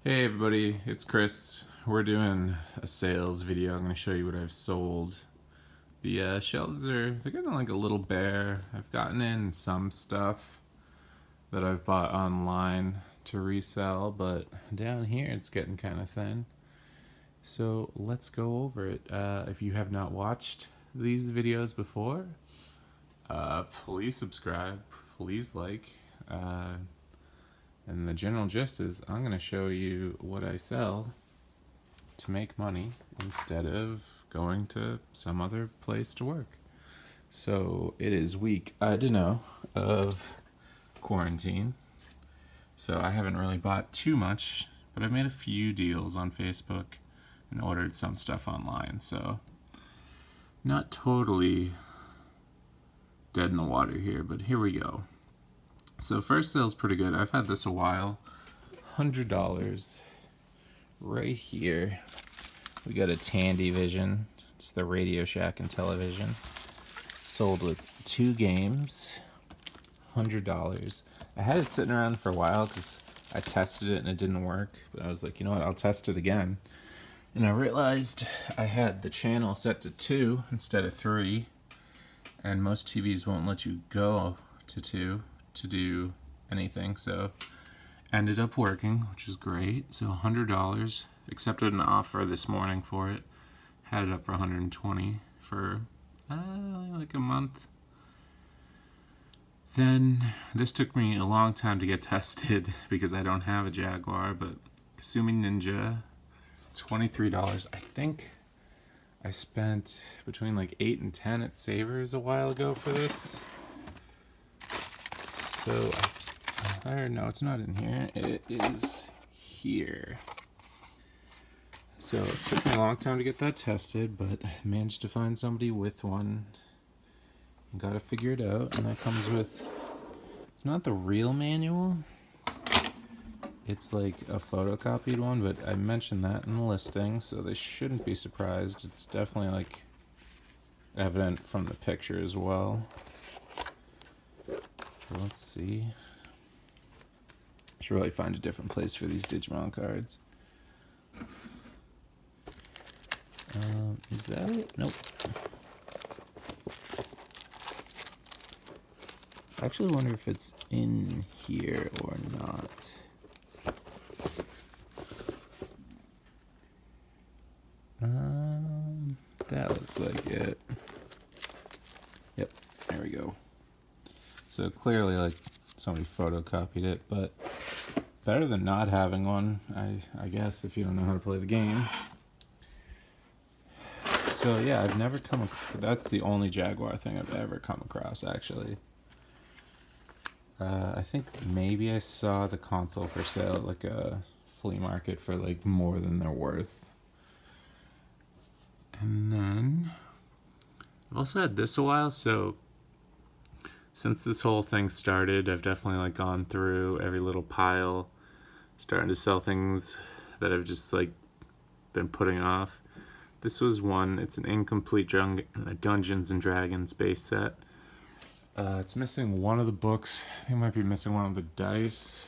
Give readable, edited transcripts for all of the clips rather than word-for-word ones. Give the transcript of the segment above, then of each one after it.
Hey everybody, it's Chris. We're doing a sales video. I'm going to show you what I've sold. The shelves they're getting like a little bare. I've gotten in some stuff that I've bought online to resell, but down here it's getting kind of thin. So let's go over it. If you have not watched these videos before, please subscribe, please like. And the general gist is I'm going to show you what I sell to make money instead of going to some other place to work. So it is week, I don't know, of quarantine. So I haven't really bought too much, but I've made a few deals on Facebook and ordered some stuff online. So not totally dead in the water here, but here we go. So first sale's pretty good. I've had this a while. $100 right here. We got a Tandy Vision. It's the Radio Shack and television. Sold with 2 games. $100. I had it sitting around for a while because I tested it and it didn't work. But I was like, you know what, I'll test it again. And I realized I had the channel set to 2 instead of 3. And most TVs won't let you go to 2 to do anything, so ended up working, which is great. So $100. Accepted an offer this morning for it. Had it up for $120 for like a month. Then this took me a long time to get tested because I don't have a Jaguar, but Kasumi Ninja, $23. I think I spent between like 8 and 10 at Savers a while ago for this. So, no, it's not in here. It is here. So it took me a long time to get that tested, but I managed to find somebody with one. Got to figure it out, and that comes with, it's not the real manual. It's like a photocopied one, but I mentioned that in the listing, so they shouldn't be surprised. It's definitely like evident from the picture as well. Let's see. I should really find a different place for these Digimon cards. Is that it? Nope. I actually wonder if it's in here or not. That looks like it. Yep, there we go. So clearly, like, somebody photocopied it, but better than not having one, I guess, if you don't know how to play the game. So yeah, I've never come across, that's the only Jaguar thing I've ever come across, actually. I think maybe I saw the console for sale at like a flea market for like more than they're worth. And then I've also had this a while, so since this whole thing started, I've definitely like gone through every little pile, starting to sell things that I've just like been putting off. This was one. It's an incomplete Dungeons and Dragons base set. It's missing one of the books. I think it might be missing one of the dice.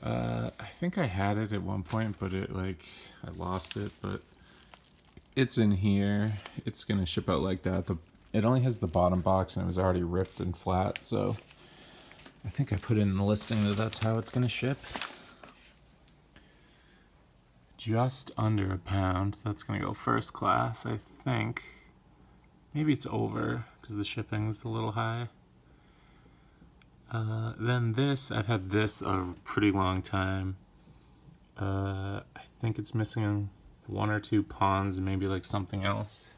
I think I had it at one point, but I lost it. But it's in here. It's gonna ship out like that. It only has the bottom box, and it was already ripped and flat. So I think I put in the listing that that's how it's gonna ship. Just under £1. That's gonna go first class, I think. Maybe it's over because the shipping's a little high. Then this, I've had this a pretty long time. I think it's missing 1 or 2 pawns, maybe like something else.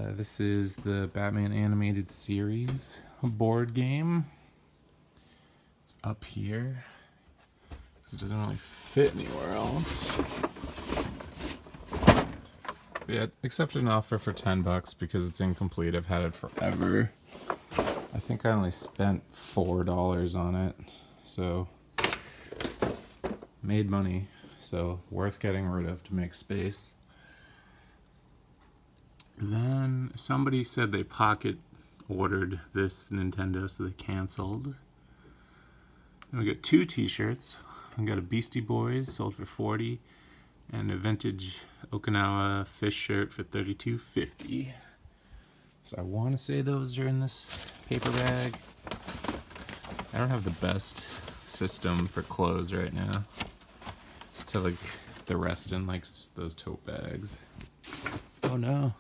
This is the Batman animated series board game. It's up here because it doesn't really fit anywhere else. Yeah, accepted an offer for $10 because it's incomplete. I've had it forever. I think I only spent $4 on it, so made money. So worth getting rid of to make space. Then somebody said they pocket ordered this Nintendo, so they canceled. And we got 2 t-shirts. I got a Beastie Boys sold for 40, and a vintage Okinawa fish shirt for $32.50. So I want to say those are in this paper bag. I don't have the best system for clothes right now, so like the rest in like those tote bags. Oh no.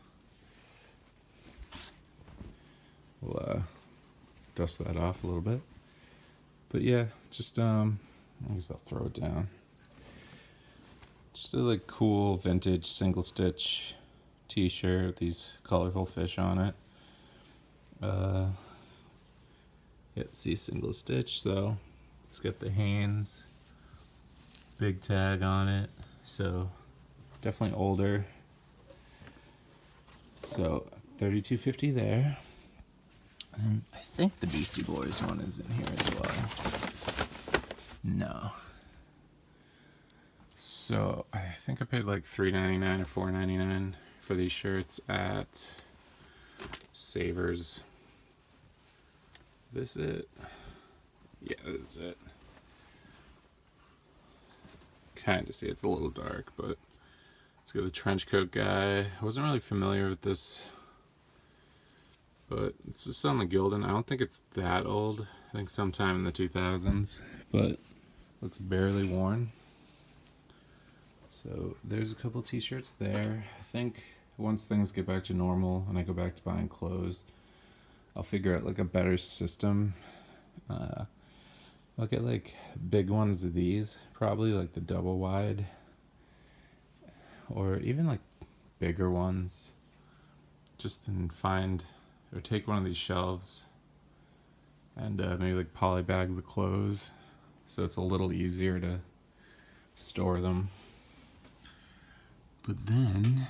We'll dust that off a little bit. But yeah, just I guess I'll throw it down. Just a like cool vintage single stitch t-shirt with these colorful fish on it. Yeah, see, single stitch, so let's get the Hanes big tag on it. So definitely older. So $32.50 there. And I think the Beastie Boys one is in here as well. No. So I think I paid like $3.99 or $4.99 for these shirts at Savers. This it? Yeah, this is it. Kind of see it's a little dark, but let's go the trench coat guy. I wasn't really familiar with this, but it's just on the Gildan. I don't think it's that old. I think sometime in the 2000s, but looks barely worn. So there's a couple t-shirts there. I think once things get back to normal and I go back to buying clothes, I'll figure out like a better system. I'll get like big ones of these, probably like the double wide, or even like bigger ones. Just and find or take one of these shelves and maybe like polybag the clothes so it's a little easier to store them. But then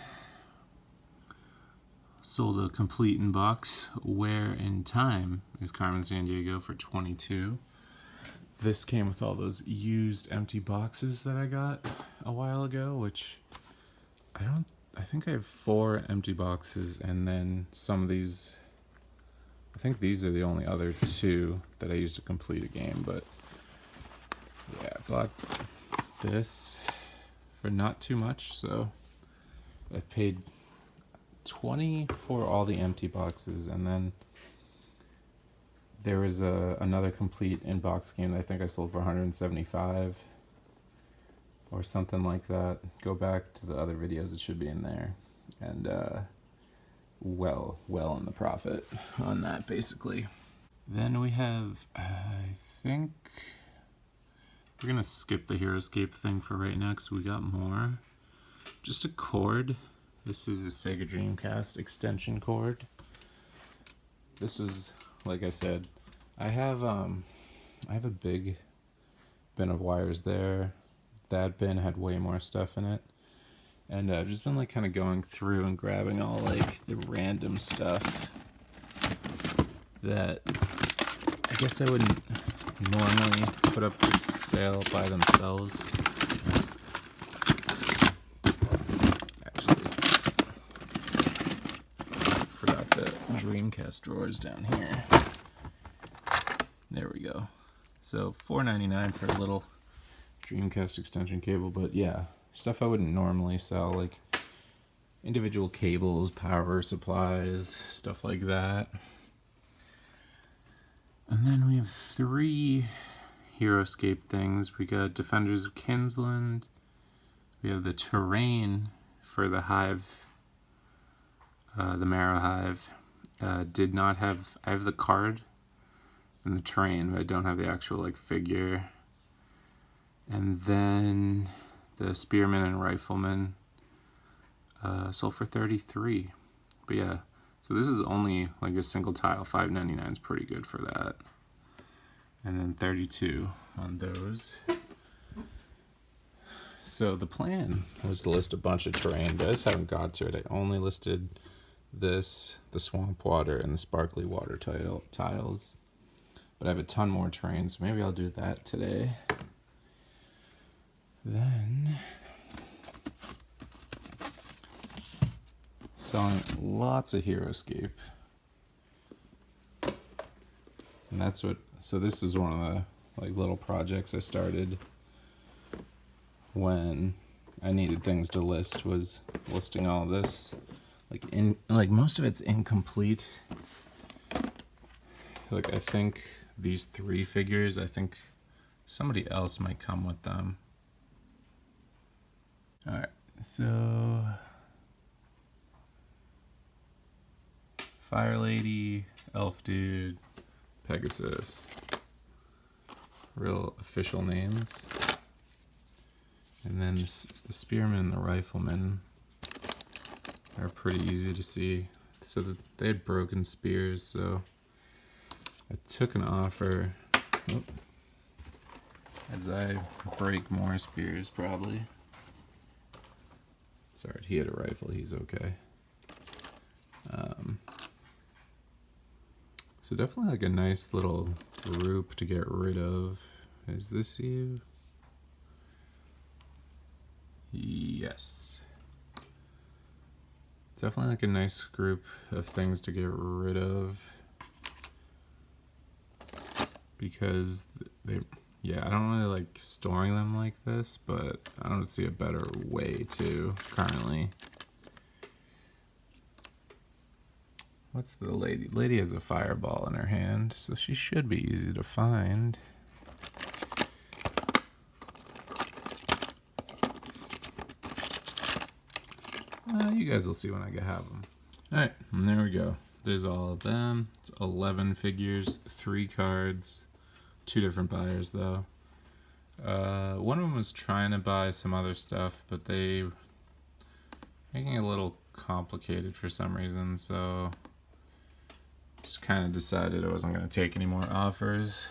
sold a complete in box Where in Time is Carmen Sandiego for $22. This came with all those used empty boxes that I got a while ago, which I think I have 4 empty boxes, and then some of these, I think these are the only other 2 that I used to complete a game. But yeah, I bought this for not too much, so I paid $20 for all the empty boxes, and then there was another complete in-box game that I think I sold for $175 or something like that. Go back to the other videos, it should be in there. And well in the profit on that, basically. Then we have, I think we're gonna skip the HeroScape thing for right now because we got more. Just a cord. This is a Sega Dreamcast extension cord. This is, like I said, I have a big bin of wires there. That bin had way more stuff in it. And I've just been like kind of going through and grabbing all like the random stuff that I guess I wouldn't normally put up for sale by themselves. Dreamcast drawers down here. There we go. So $4.99 for a little Dreamcast extension cable, but yeah, stuff I wouldn't normally sell, like individual cables, power supplies, stuff like that. And then we have 3 HeroScape things. We got Defenders of Kinsland. We have the terrain for the Hive, the Marrow Hive. Did not have, I have the card and the terrain, but I don't have the actual like figure. And then the Spearman and Rifleman sold for $33. But yeah, so this is only like a single tile. $5.99 is pretty good for that. And then $32 on those. So the plan was to list a bunch of terrain, but I just haven't got to it. I only listed this, the Swamp Water, and the Sparkly Water tiles. But I have a ton more terrain, so maybe I'll do that today. Then selling lots of HeroScape. And that's what, so this is one of the like little projects I started when I needed things to list was listing all this. Like most of it's incomplete. Like I think these 3 figures, I think somebody else might come with them. Alright, so Fire Lady, Elf Dude, Pegasus. Real official names. And then the Spearman and the Rifleman are pretty easy to see. So they had broken spears, so I took an offer. As I break more spears, probably. Sorry, he had a rifle, he's okay. So definitely like a nice little group to get rid of. Is this you? Yes. Definitely like a nice group of things to get rid of. Because I don't really like storing them like this, but I don't see a better way to currently. What's the lady? Lady has a fireball in her hand, so she should be easy to find. You guys will see when I have them. Alright, and there we go. There's all of them. It's 11 figures, 3 cards, 2 different buyers though. One of them was trying to buy some other stuff, but they making it a little complicated for some reason, so just kind of decided I wasn't going to take any more offers.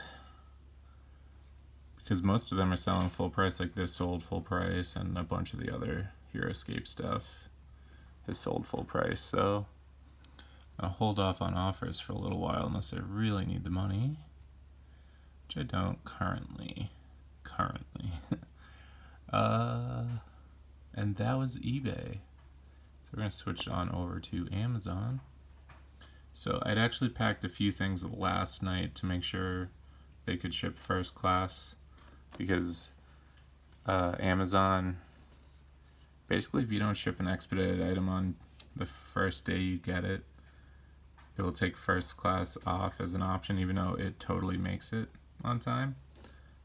Because most of them are selling full price, like this sold full price, and a bunch of the other HeroScape stuff is sold full price, so I'll hold off on offers for a little while unless I really need the money, which I don't currently. And that was eBay. So we're going to switch on over to Amazon. So I'd actually packed a few things last night to make sure they could ship first class, because Amazon, basically if you don't ship an expedited item on the first day you get it, it will take first class off as an option, even though it totally makes it on time.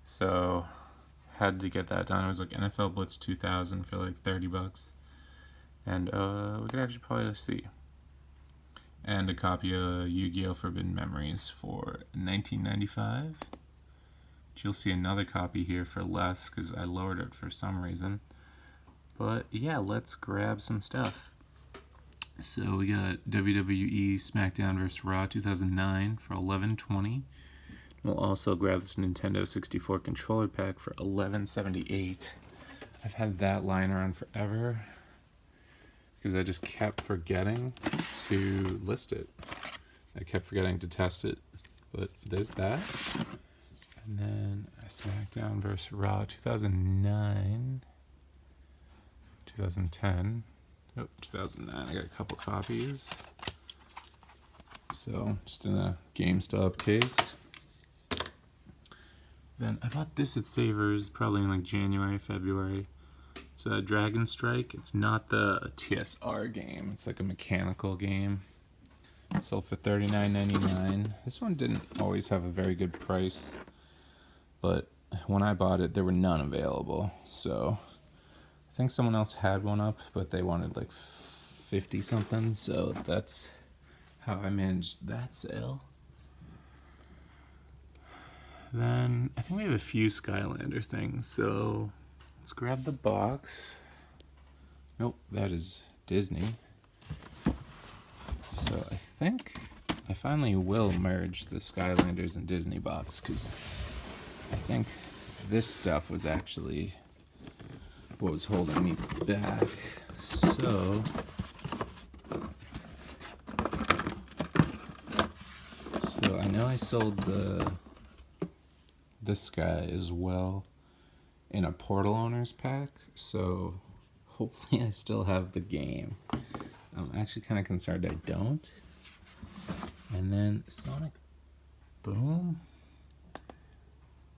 So had to get that done. It was like NFL Blitz 2000 for like $30, and we could actually probably see. And a copy of Yu-Gi-Oh! Forbidden Memories for $19.95. You'll see another copy here for less because I lowered it for some reason. But yeah, let's grab some stuff. So we got WWE SmackDown vs. Raw 2009 for $11.20. We'll also grab this Nintendo 64 controller pack for $11.78. I've had that lying around forever because I just kept forgetting to list it. I kept forgetting to test it, but there's that. And then SmackDown vs. Raw 2009, 2010. 2009. I got a couple copies. So just in a GameStop case. Then I bought this at Savers probably in like January, February. It's a Dragon Strike. It's not the TSR game. It's like a mechanical game. Sold for $39.99. This one didn't always have a very good price, but when I bought it, there were none available. So I think someone else had one up, but they wanted like 50 something. So that's how I managed that sale. Then I think we have a few Skylander things, so let's grab the box. Nope, that is Disney. So I think I finally will merge the Skylanders and Disney box, because I think this stuff was actually what was holding me back. So I know I sold this guy as well in a Portal Owners pack, so hopefully I still have the game. I'm actually kind of concerned I don't. And then Sonic Boom.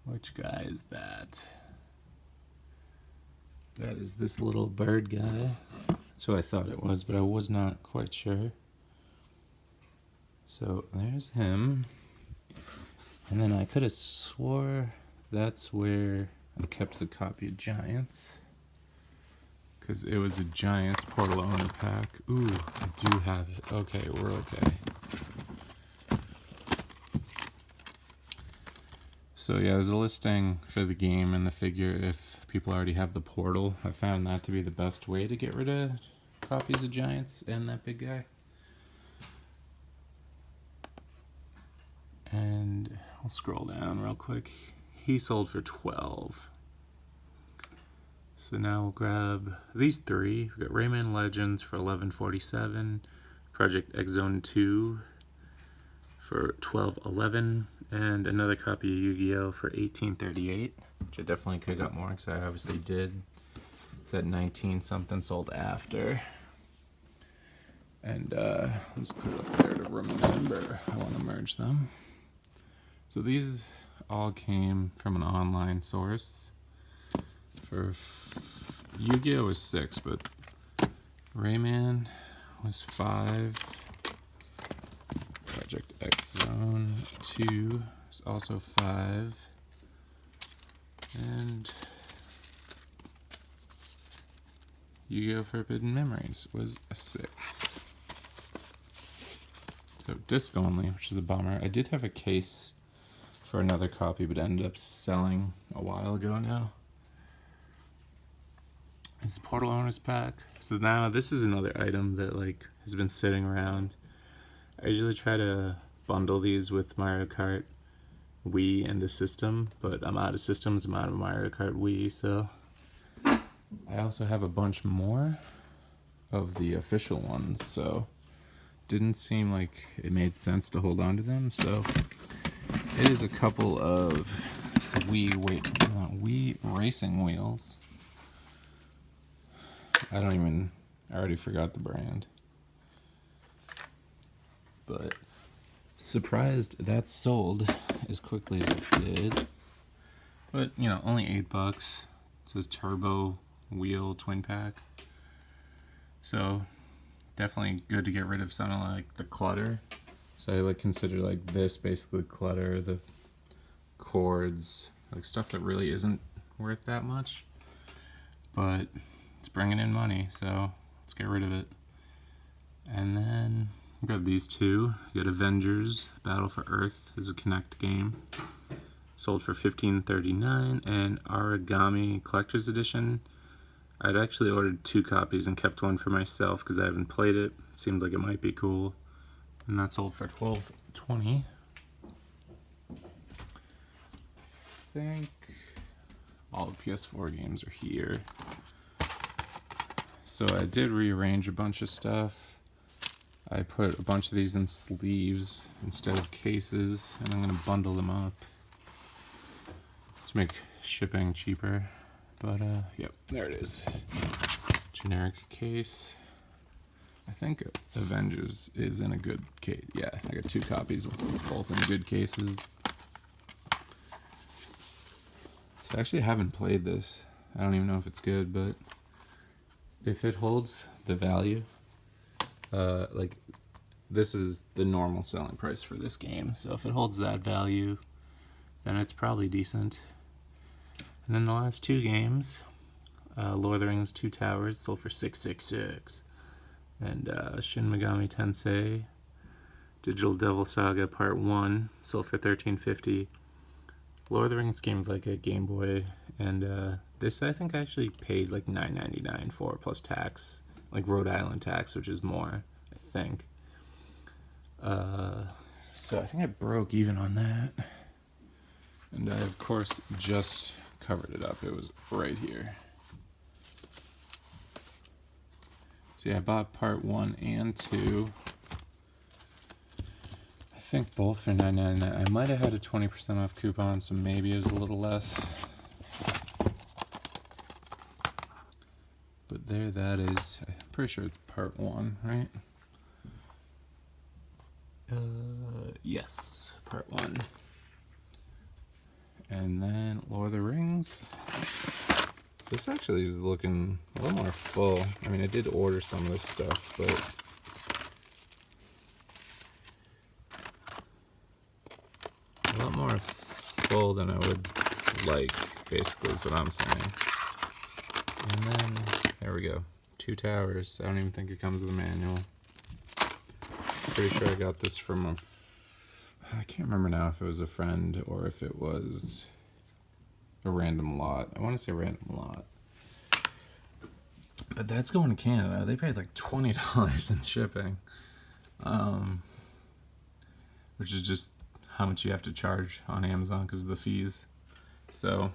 Which guy is that? That is this little bird guy. That's who I thought it was, but I was not quite sure. So there's him. And then I could have swore that's where I kept the copy of Giants. Because it was a Giants Portal Owner pack. Ooh, I do have it. Okay, we're okay. So yeah, there's a listing for the game and the figure if people already have the Portal. I found that to be the best way to get rid of copies of Giants and that big guy. And I'll scroll down real quick. He sold for 12. So now we'll grab these three. We've got Rayman Legends for $11.47, Project X Zone 2 for $12.11, and another copy of Yu-Gi-Oh! For $18.38, which I definitely could have got more because I obviously did. It's at 19 something, sold after. And let's put it up there to remember. I want to merge them. So these all came from an online source. For Yu-Gi-Oh! Was 6, but Rayman was 5. Project X Zone 2 is also 5. And Yu-Gi-Oh! Forbidden Memories was a 6. So disc only, which is a bummer. I did have a case for another copy, but ended up selling a while ago now. It's the Portal Owners pack. So now this is another item that like has been sitting around. I usually try to bundle these with Mario Kart Wii and a system, but I'm out of systems, I'm out of Mario Kart Wii, so I also have a bunch more of the official ones, so didn't seem like it made sense to hold on to them, so it is a couple of Wii racing wheels. I already forgot the brand. But surprised that sold as quickly as it did. But, you know, only $8. It says Turbo Wheel Twin Pack. So, definitely good to get rid of some of like the clutter. So I like consider like this basically clutter, the cords, like stuff that really isn't worth that much. But it's bringing in money, so let's get rid of it. And then we got these two. We got Avengers Battle for Earth is a Connect game. Sold for $15.39, and Origami Collector's Edition. I'd actually ordered 2 copies and kept one for myself because I haven't played it. Seemed like it might be cool. And that sold for $12.20. I think all the PS4 games are here. So I did rearrange a bunch of stuff. I put a bunch of these in sleeves instead of cases, and I'm going to bundle them up to make shipping cheaper. But, yep, there it is. Generic case. I think Avengers is in a good case. Yeah, I got 2 copies, both in good cases. So I actually haven't played this. I don't even know if it's good, but if it holds the value, like this is the normal selling price for this game. So if it holds that value, then it's probably decent. And then the last 2 games, Lord of the Rings 2 Towers sold for $666. And Shin Megami Tensei Digital Devil Saga Part 1 sold for $13.50. Lord of the Rings game is like a Game Boy, and this I think I actually paid like $9.99 for plus tax, like Rhode Island tax, which is more, I think. So I think I broke even on that, and I of course just covered it up. It was right here. So yeah, I bought part 1 and 2. I think both for $9.99. I might have had a 20% off coupon, so maybe it was a little less. But there that is. I'm pretty sure it's part 1, right? Yes, part 1. And then Lord of the Rings. This actually is looking a little more full. I mean, I did order some of this stuff, but a lot more full than I would like, basically, is what I'm saying. And then, there we go. 2 towers. I don't even think it comes with a manual. Pretty sure I got this from I can't remember now if it was a friend or if it was a random lot. I want to say random lot. But that's going to Canada. They paid like $20 in shipping. Which is just how much you have to charge on Amazon because of the fees. So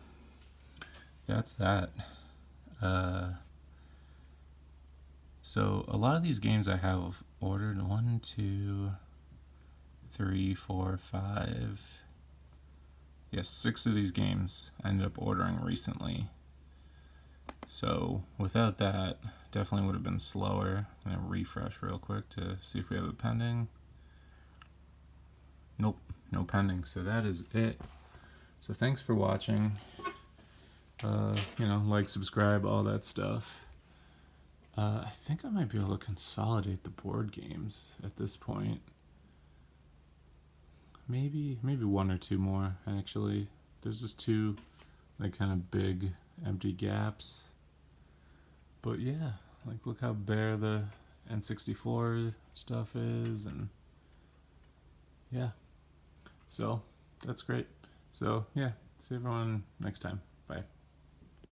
that's that. So a lot of these games I have ordered 1, 2, 3, 4, 5. Yes, 6 of these games I ended up ordering recently. So without that, definitely would have been slower. I'm gonna refresh real quick to see if we have a pending. Nope, no pending. So that is it. So thanks for watching. Like, subscribe, all that stuff. I think I might be able to consolidate the board games at this point. Maybe 1 or 2 more, actually. There's just 2 like kind of big empty gaps. But yeah, like look how bare the N64 stuff is, and yeah. So that's great. So yeah, see everyone next time. Bye.